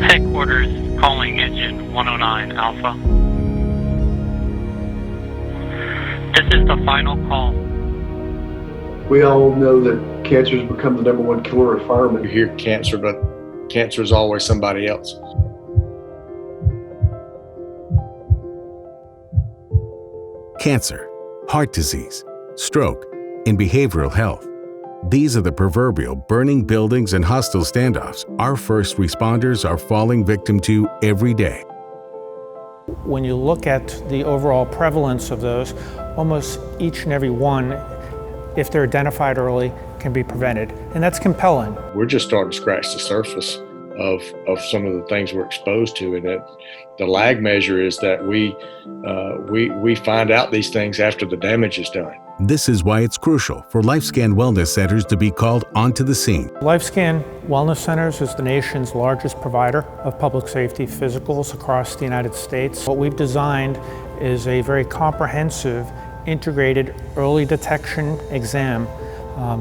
Headquarters calling engine 109 Alpha. This is the final call. We all know that cancer has become the number one killer of firemen. You hear cancer, but cancer is always somebody else. Cancer, heart disease, stroke, and behavioral health. These are the proverbial burning buildings and hostile standoffs our first responders are falling victim to every day. When you look at the overall prevalence of those, almost each and every one, if they're identified early, can be prevented. And that's compelling. We're just starting to scratch the surface of some of the things we're exposed to, and that the lag measure is that we find out these things after the damage is done. This is why it's crucial for LifeScan Wellness Centers to be called onto the scene. LifeScan Wellness Centers is the nation's largest provider of public safety physicals across the United States. What we've designed is a very comprehensive, integrated early detection exam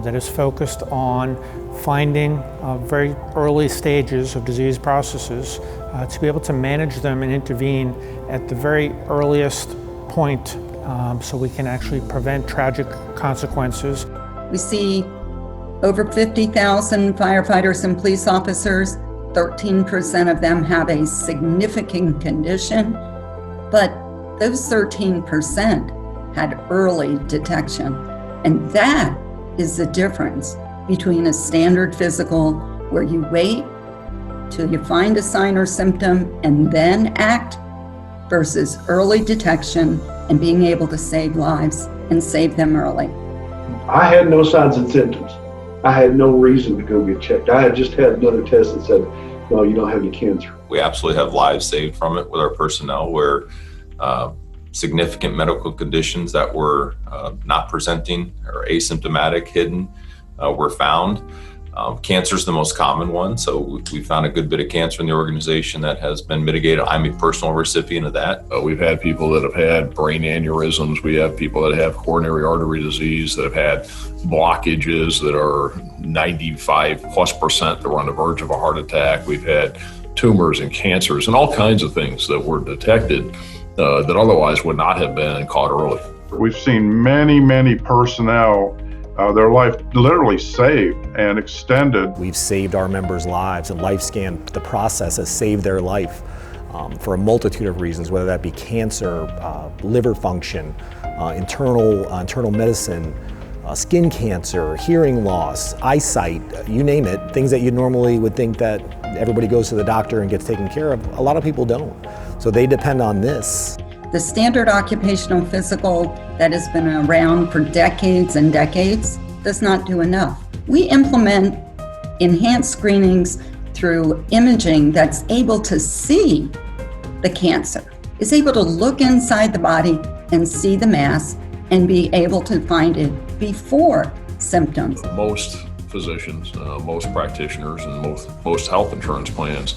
that is focused on finding very early stages of disease processes to be able to manage them and intervene at the very earliest point so we can actually prevent tragic consequences. We see over 50,000 firefighters and police officers. 13% of them have a significant condition, but those 13% had early detection. And that is the difference between a standard physical where you wait till you find a sign or symptom and then act, versus early detection and being able to save lives and save them early. I had no signs and symptoms. I had no reason to go get checked. I had just had another test that said, no, you don't have any cancer. We absolutely have lives saved from it with our personnel, where significant medical conditions that were not presenting or asymptomatic, hidden, were found. Cancer is the most common one, so we found a good bit of cancer in the organization that has been mitigated. I'm a personal recipient of that. We've had people that have had brain aneurysms. We have people that have coronary artery disease, that have had blockages that are 95+% that were on the verge of a heart attack. We've had tumors and cancers and all kinds of things that were detected that otherwise would not have been caught early. We've seen many personnel their life literally saved and extended. We've saved our members' lives, and LifeScan, the process has saved their life for a multitude of reasons, whether that be cancer, liver function, internal medicine, skin cancer, hearing loss, eyesight, you name it, things that you normally would think that everybody goes to the doctor and gets taken care of. A lot of people don't. So they depend on this. The standard occupational physical that has been around for decades and decades does not do enough. We implement enhanced screenings through imaging that's able to see the cancer, is able to look inside the body and see the mass and be able to find it before symptoms. Most physicians, most practitioners, and most health insurance plans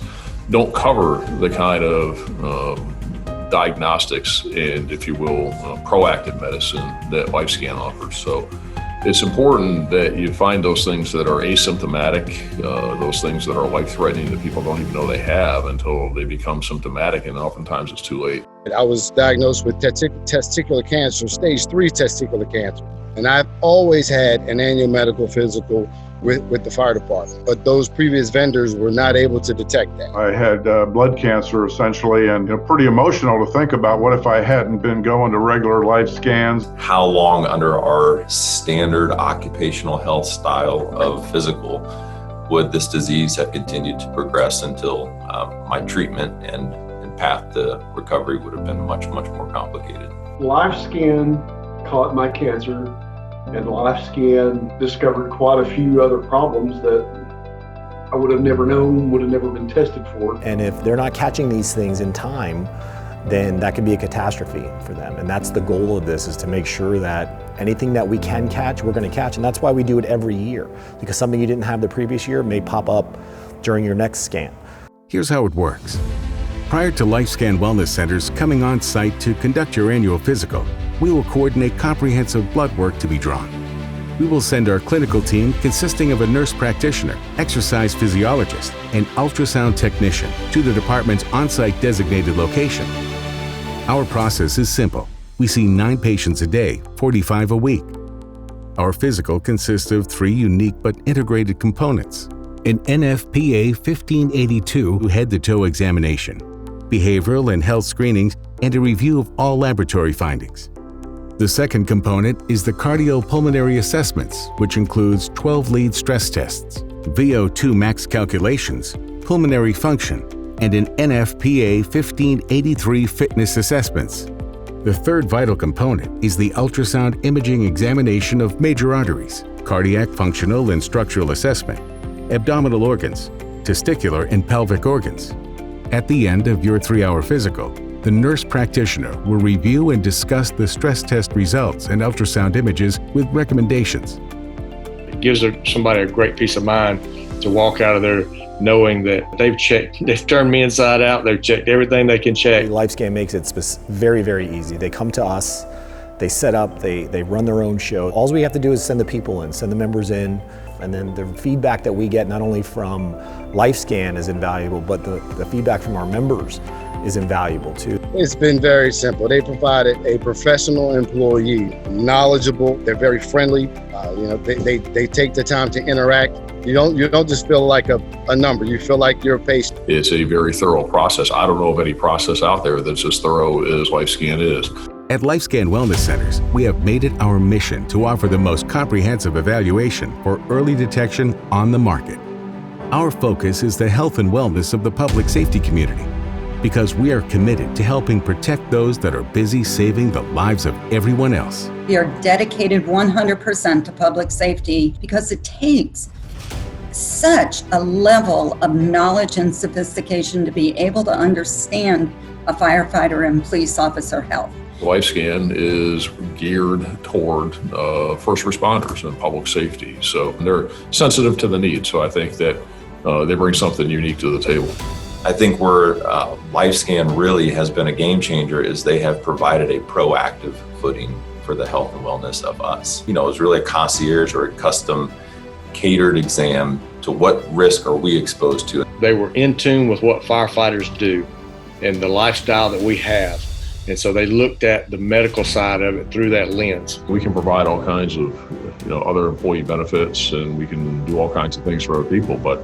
don't cover the kind of diagnostics and, if you will, proactive medicine that LifeScan offers. So it's important that you find those things that are asymptomatic, those things that are life-threatening that people don't even know they have until they become symptomatic, and oftentimes it's too late. I was diagnosed with testicular cancer, stage 3 testicular cancer. And I've always had an annual medical physical with the fire department, but those previous vendors were not able to detect that. I had blood cancer essentially, and pretty emotional to think about what if I hadn't been going to regular life scans. How long under our standard occupational health style of physical would this disease have continued to progress until my treatment and path to recovery would have been much, much more complicated. LifeScan caught my cancer, and LifeScan discovered quite a few other problems that I would have never known, would have never been tested for. And if they're not catching these things in time, then that could be a catastrophe for them. And that's the goal of this, is to make sure that anything that we can catch, we're going to catch. And that's why we do it every year, because something you didn't have the previous year may pop up during your next scan. Here's how it works. Prior to LifeScan Wellness Centers coming on site to conduct your annual physical, we will coordinate comprehensive blood work to be drawn. We will send our clinical team consisting of a nurse practitioner, exercise physiologist, and ultrasound technician to the department's on-site designated location. Our process is simple. We see 9 patients a day, 45 a week. Our physical consists of 3 unique but integrated components: an NFPA 1582 head-to-toe examination, behavioral and health screenings, and a review of all laboratory findings. The second component is the cardiopulmonary assessments, which includes 12 lead stress tests, VO2 max calculations, pulmonary function, and an NFPA 1583 fitness assessments. The third vital component is the ultrasound imaging examination of major arteries, cardiac functional and structural assessment, abdominal organs, testicular and pelvic organs. At the end of your 3-hour physical, the nurse practitioner will review and discuss the stress test results and ultrasound images with recommendations. It gives somebody a great peace of mind to walk out of there knowing that they've turned me inside out, they've checked everything they can check. LifeScan makes it very, very easy. They come to us, they set up, they run their own show. All we have to do is send the people in, send the members in, and then the feedback that we get not only from LifeScan is invaluable, but the feedback from our members is invaluable too. It's been very simple. They provided a professional employee, knowledgeable, they're very friendly, they take the time to interact. You don't just feel like a number, you feel like you're a patient. It's a very thorough process. I don't know of any process out there that's as thorough as LifeScan is. At LifeScan Wellness Centers, we have made it our mission to offer the most comprehensive evaluation for early detection on the market. Our focus is the health and wellness of the public safety community, because we are committed to helping protect those that are busy saving the lives of everyone else. We are dedicated 100% to public safety because it takes such a level of knowledge and sophistication to be able to understand a firefighter and police officer health. LifeScan is geared toward first responders and public safety. So they're sensitive to the need. So I think that they bring something unique to the table. I think where LifeScan really has been a game changer is they have provided a proactive footing for the health and wellness of us. It was really a concierge or a custom catered exam to what risk are we exposed to. They were in tune with what firefighters do and the lifestyle that we have. And so they looked at the medical side of it through that lens. We can provide all kinds of other employee benefits, and we can do all kinds of things for other people. But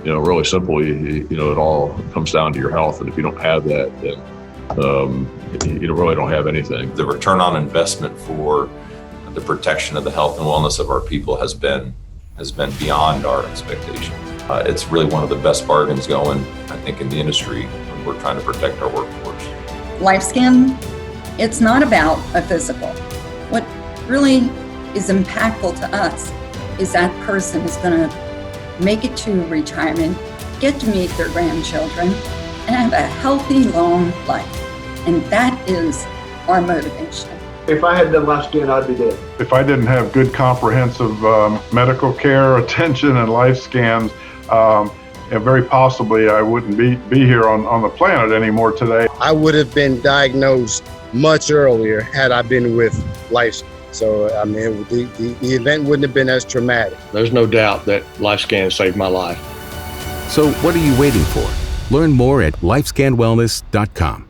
really simply, it all comes down to your health. And if you don't have that, then you really don't have anything. The return on investment for the protection of the health and wellness of our people has been beyond our expectations. It's really one of the best bargains going, I think, in the industry when we're trying to protect our workforce. LifeScan, it's not about a physical. What really is impactful to us is that person is going to make it to retirement, get to meet their grandchildren, and have a healthy, long life. And that is our motivation. If I had done LifeScan, I'd be dead. If I didn't have good comprehensive medical care, attention, and LifeScans, very possibly I wouldn't be here on the planet anymore today. I would have been diagnosed much earlier had I been with LifeScan. So, the event wouldn't have been as traumatic. There's no doubt that LifeScan saved my life. So what are you waiting for? Learn more at lifescanwellness.com.